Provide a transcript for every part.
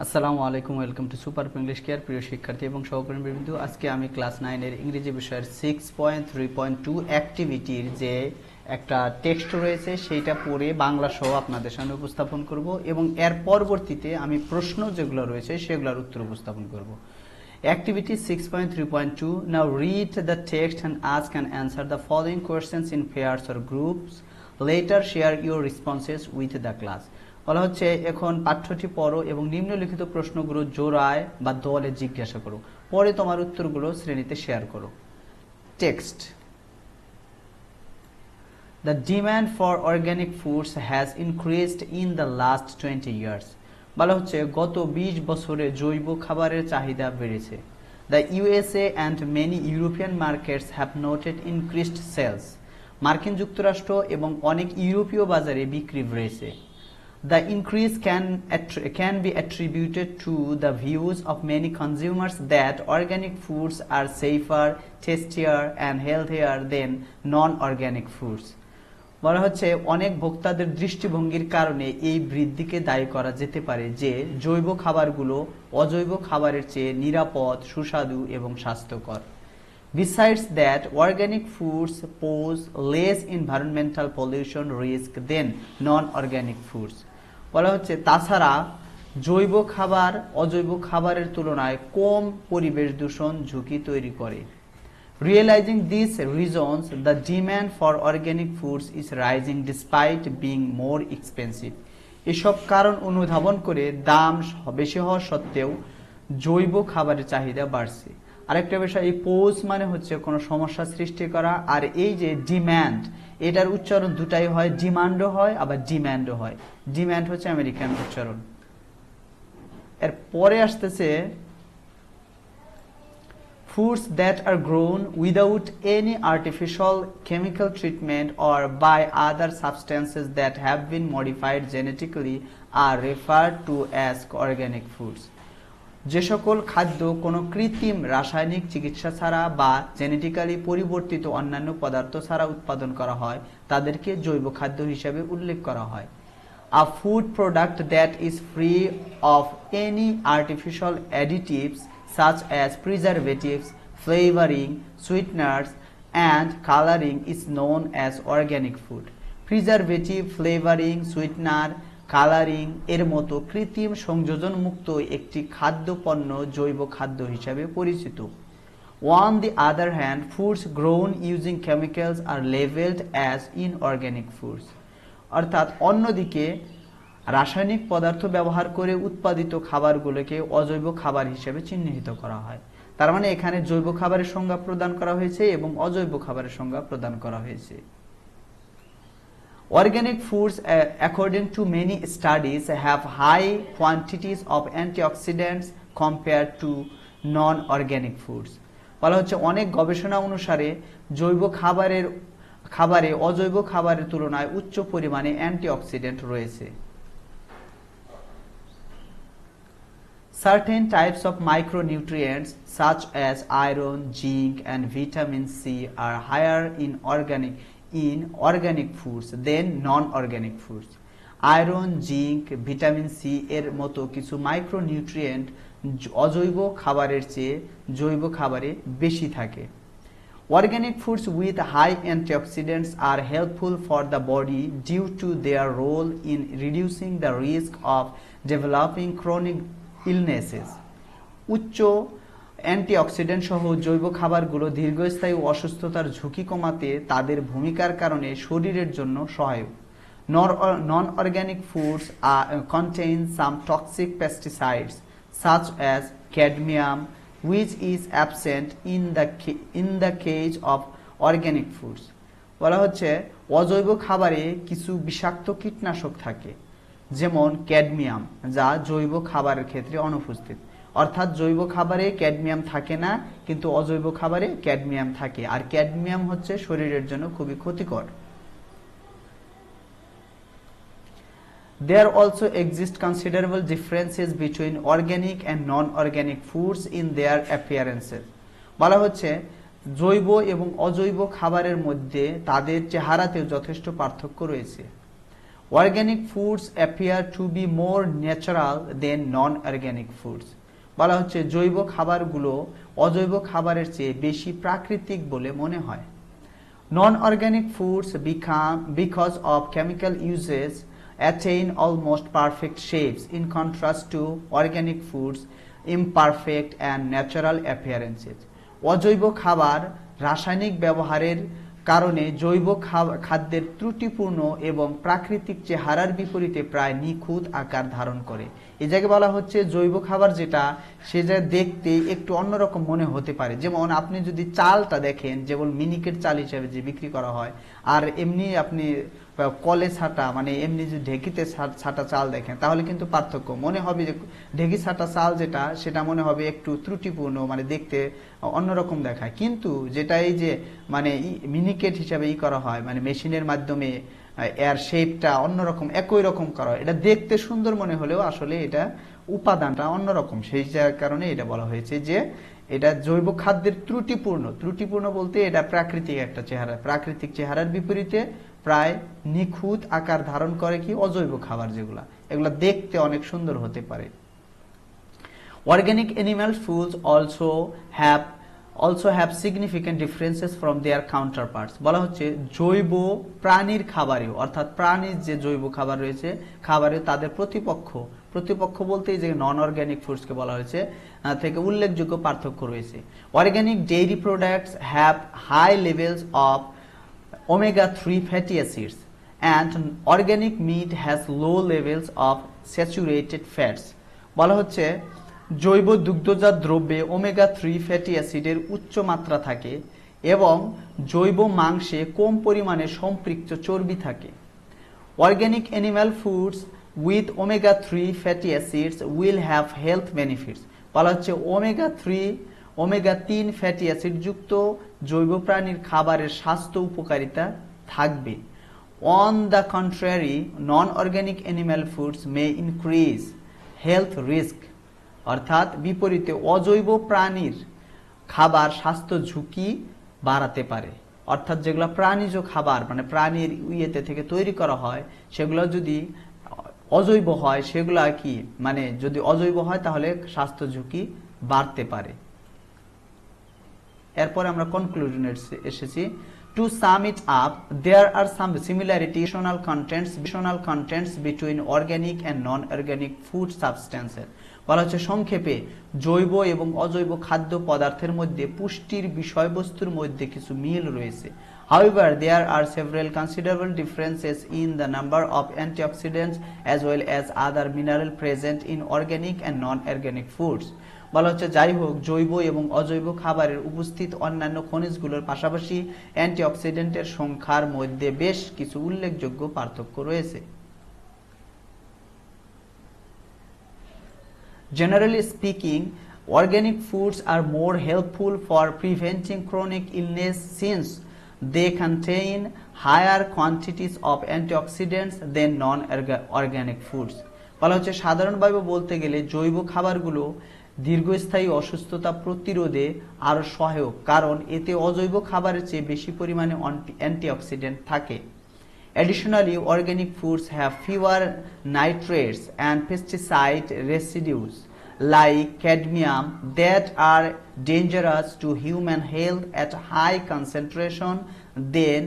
আসসালামু আলাইকুম, welcome to super English care. প্রিয় শিক্ষার্থী এবং সহকর্মীবৃন্দ, আজকে আমি ক্লাস 9 এর ইংরেজি বিষয়ের 6.3.2 অ্যাক্টিভিটির যে একটা টেক্সট রয়েছে সেইটা পড়ে বাংলা সহ আপনাদের সামনে উপস্থাপন করব এবং এর পরবর্তীতে আমি প্রশ্ন যেগুলো রয়েছে সেগুলোর উত্তর উপস্থাপন করব। Activity 6.3.2. Now read the text and ask and answer the following questions in pairs or groups. Later share your responses with the class. বলা হচ্ছে এখন পাঠ্যটি পড়ো এবং নিম্নলিখিত প্রশ্নগুলো জোড়ায় বা দলে জিজ্ঞাসা করো, পরে তোমার উত্তরগুলো শ্রেণীতে শেয়ার করো। Text: The demand for organic foods has increased in the last 20 years. বলা হচ্ছে গত 20 বছরে জৈব খাবারের চাহিদা বেড়েছে। The USA and many European markets have noted increased sales. মার্কিন যুক্তরাষ্ট্র এবং অনেক ইউরোপীয় বাজারে বিক্রি বেড়েছে। The increase can be attributed to the views of many consumers that organic foods are safer, tastier and healthier than non-organic foods. বলা হচ্ছে অনেক ভোক্তাদের দৃষ্টিভঙ্গির কারণে এই বৃদ্ধিকে দায়ী করা যেতে পারে যে জৈব খাবারগুলো অজৈব খাবারের চেয়ে নিরাপদ, সুস্বাদু এবং স্বাস্থ্যকর। Besides that, organic foods pose less environmental pollution risk than non-organic foods. বলা হচ্ছে তাছাড়া জৈব খাবার অজৈব খাবারের তুলনায় কম পরিবেশ দূষণ ঝুঁকি তৈরি করে। Realizing these reasons, the demand for organic foods is rising despite being more expensive. এসব কারণ অনুধাবন করে দাম বেশি হওয়া সত্ত্বেও জৈব খাবারের চাহিদা বাড়ছে। আরেকটা বিষয়, এই পোজ মানে হচ্ছে কোনো সমস্যা সৃষ্টি করা, আর এই যে ডিম্যান্ড, এটার উচ্চারণ দুটাই হয়, ডিমান্ডও হয় আবার ডিম্যান্ডও হয়। ডিম্যান্ড হচ্ছে আমেরিকান উচ্চারণ। এর পরে আসতেছে foods that are grown without any artificial chemical treatment or by other substances that have been modified genetically are referred to as organic foods. যে সকল খাদ্য কোনো কৃত্রিম রাসায়নিক চিকিৎসা ছাড়া বা জেনেটিক্যালি পরিবর্তিত অন্যান্য পদার্থ ছাড়া উৎপাদন করা হয় তাদেরকে জৈব খাদ্য হিসেবে উল্লেখ করা হয়। A food product that is free of any artificial additives such as preservatives, flavoring, sweeteners and coloring is known as organic food. Preservative, flavoring, sweetener, colouring এর মতো কৃত্রিম সংযোজন মুক্ত একটি খাদ্য পণ্য জৈব খাদ্য হিসাবে পরিচিত। On the other hand, foods grown using chemicals are labeled as inorganic foods. অর্থাৎ অন্যদিকে রাসায়নিক পদার্থ ব্যবহার করে উৎপাদিত খাবারগুলোকে অজৈব খাবার হিসেবে চিহ্নিত করা হয়। তার মানে এখানে জৈব খাবারের সংজ্ঞা প্রদান করা হয়েছে এবং অজৈব খাবারের সংজ্ঞা প্রদান করা হয়েছে। Organic foods, according to many studies, have high quantities of antioxidants compared to non-organic foods. বলা হচ্ছে অনেক গবেষণা অনুসারে জৈব খাবারে অজৈব খাবারের তুলনায় উচ্চ পরিমাণে অ্যান্টিঅক্সিডেন্ট রয়েছে। Certain types of micronutrients such as iron, zinc and vitamin C are higher in organic foods than non-organic foods. Iron, zinc, vitamin c এর মতো কিছু মাইক্রোনিউট্রিয়েন্ট অজৈব খাবারের চেয়ে জৈব খাবারে বেশি থাকে। Organic foods with high antioxidants are helpful for the body due to their role in reducing the risk of developing chronic illnesses. উচ্চ অ্যান্টিঅক্সিডেন্ট সহ জৈব খাবারগুলো দীর্ঘস্থায়ী অসুস্থতার ঝুঁকি কমাতে তাদের ভূমিকার কারণে শরীরের জন্য সহায়ক। Non-organic foods contain some toxic pesticides such as cadmium, which is absent in the case of organic foods. বলা হচ্ছে অজৈব খাবারে কিছু বিষাক্ত কীটনাশক থাকে, যেমন ক্যাডমিয়াম, যা জৈব খাবারের ক্ষেত্রে অনুপস্থিত। অর্থাৎ জৈব খাবারে ক্যাডমিয়াম থাকে না, কিন্তু অজৈব খাবারে ক্যাডমিয়াম থাকে, আর ক্যাডমিয়াম হচ্ছে শরীরের জন্য খুবই ক্ষতিকর। There also exist considerable differences between organic and non-organic foods in their appearances. বলা হচ্ছে জৈব এবং অজৈব খাবারের মধ্যে তাদের চেহারাতেও যথেষ্ট পার্থক্য রয়েছে। Organic foods appear to be more natural than non organic foods. বলা হচ্ছে জৈব খাবারগুলো অজৈব খাবারের চেয়ে বেশি প্রাকৃতিক বলে মনে হয়। Non-organic foods become, because of chemical uses, attain almost perfect shapes in contrast to organic foods, imperfect and natural appearances. অজৈব খাবার রাসায়নিক ব্যবহারের কারণে জৈব খাদ্যের ত্রুটিপূর্ণ এবং প্রাকৃতিক চেহারার বিপরীতে প্রায় নিখুঁত আকার ধারণ করে। এই জায়গায় বলা হচ্ছে জৈব খাবার যেটা সেটা দেখতে একটু অন্যরকম মনে হতে পারে। যেমন আপনি যদি চালটা দেখেন, যেমন মিনিকেট চাল হিসেবে যে বিক্রি করা হয়, আর এমনি আপনি কলে ছাটা মানে এমনি যদি ঢেকিতে ছাটা চাল দেখেন তাহলে কিন্তু পার্থক্য মনে হবে যে ঢেকি ছাটা চাল যেটা সেটা মনে হবে একটু ত্রুটিপূর্ণ, মানে দেখতে অন্যরকম দেখায়। কিন্তু যেটা এই যে মানে মিনিকেট হিসাবে করা হয়, মানে মেশিনের মাধ্যমে এর শেপটা অন্যরকম একই রকম করা হয়, এটা দেখতে সুন্দর মনে হলেও আসলে এটা উপাদানটা অন্যরকম। সেই কারণে এটা বলা হয়েছে যে এটা জৈব খাদ্যের ত্রুটিপূর্ণ বলতে এটা প্রাকৃতিক একটা চেহারা, প্রাকৃতিক চেহারার বিপরীতে প্রায় নিখুঁত আকার ধারণ করে কি অজৈব খাবার যেগুলা, এগুলা দেখতে অনেক সুন্দর হতে পারে। Organic animal foods also have significant differences from their counterparts. বলা হচ্ছে জৈব প্রাণীর খাবারেও, অর্থাৎ প্রাণীর যে জৈব খাবার রয়েছে খাবারে তাদের প্রতিপক্ষ বলতে যে নন অর্গানিক ফুডসকে বলা হয়েছে থেকে উল্লেখযোগ্য পার্থক্য রয়েছে। Organic dairy products have high levels of omega-3 fatty acids and organic meat has low levels of saturated fats. বলা হচ্ছে জৈব দুগ্ধজাত দ্রব্যে ওমেগা-3 ফ্যাটি অ্যাসিডের উচ্চ মাত্রা থাকে এবং জৈব মাংসে কম পরিমাণে সম্পৃক্ত চর্বি থাকে। Organic animal foods with omega-3 fatty acids will have health benefits. বলা হচ্ছে ওমেগা-3 ফ্যাটি অ্যাসিড যুক্ত জৈব প্রাণীর খাবারের স্বাস্থ্য উপকারিতা থাকবে। On the contrary, non-organic animal foods may increase health risk. অর্থাৎ বিপরীতে অজৈব প্রাণীর খাবার স্বাস্থ্য ঝুঁকি বাড়াতে পারে। অর্থাৎ যেগুলো প্রাণীজ খাবার মানে প্রাণীর ইয়েতে থেকে তৈরি করা হয় সেগুলো যদি অজৈব হয় সেগুলা কি মানে যদি অজৈব হয় তাহলে স্বাস্থ্য ঝুঁকি বাড়তে পারে। এরপর আমরা কনক্লুশনে এসেছি। To sum it up, there are some similarities, nutritional contents between organic and non-organic food substances. বলা হচ্ছে সংক্ষেপে জৈব এবং অজৈব খাদ্য পদার্থের মধ্যে পুষ্টির বিষয়বস্তুর মধ্যে কিছু মিল রয়েছে। However, there are several considerable differences in the number of antioxidants as well as other minerals present in organic and non-organic foods. বলা হচ্ছে যাই হোক জৈব এবং অজৈব খাবারের উপস্থিত অন্যান্য খনিজগুলোর পাশাপাশি অ্যান্টিঅক্সিডেন্টের সংখ্যার মধ্যে বেশ কিছু উল্লেখযোগ্য পার্থক্য রয়েছে। Generally speaking, organic foods are more helpful for preventing chronic illness since they contain higher quantities of antioxidants than non-organic foods. বলা হচ্ছে সাধারণভাবে বলতে গেলে জৈব খাবারগুলো দীর্ঘস্থায়ী অসুস্থতা প্রতিরোধে আরো সহায়ক, কারণ এতে অজৈব খাবারের চেয়ে বেশি পরিমাণে অ্যান্টিঅক্সিডেন্ট থাকে। Additionally, organic foods have fewer nitrates and pesticide residues like cadmium that are dangerous to human health at high concentration than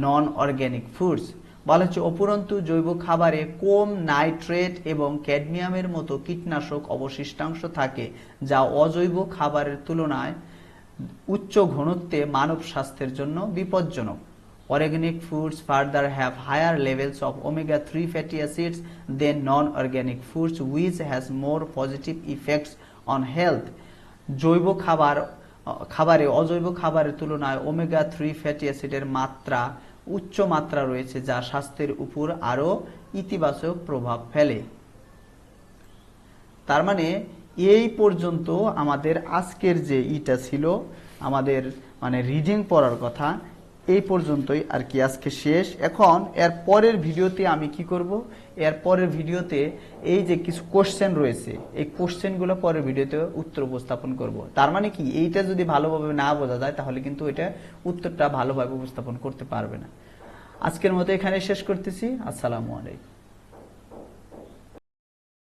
non-organic foods. বলা হচ্ছে উপরন্তু জৈব খাবারে কম নাইট্রেট এবং ক্যাডমিয়ামের মতো কীটনাশক অবশিষ্টাংশ থাকে যা অজৈব খাবারের তুলনায় উচ্চ ঘনত্বে মানব স্বাস্থ্যের জন্য বিপজ্জনক। Organic foods further have higher levels of omega-3 fatty acids than non-organic foods, which has more positive effects on health. জৈব খাবারে অজৈব খাবারের তুলনায় ওমেগা-3 ফ্যাটি অ্যাসিডের মাত্রা উচ্চ মাত্রা রয়েছে যা স্বাস্থ্যের উপর আরো ইতিবাচক প্রভাব ফেলে। তার মানে এই পর্যন্ত আমাদের আজকের যে ইটা ছিল আমাদের মানে রিডিং পড়ার কথা এই পর্যন্তই আর কি আজকে শেষ। এখন এর পরের ভিডিওতে আমি কি করব, এর পরের ভিডিওতে এই যে কিছু কোশ্চেন রয়েছে এই কোশ্চেনগুলো পরের ভিডিওতে উত্তর উপস্থাপন করব। তার মানে কি এইটা যদি ভালোভাবে না বোঝা যায় তাহলে কিন্তু এটা উত্তরটা ভালোভাবে উপস্থাপন করতে পারবে না। আজকের মতো এখানে শেষ করতেছি। আসসালামু আলাইকুম।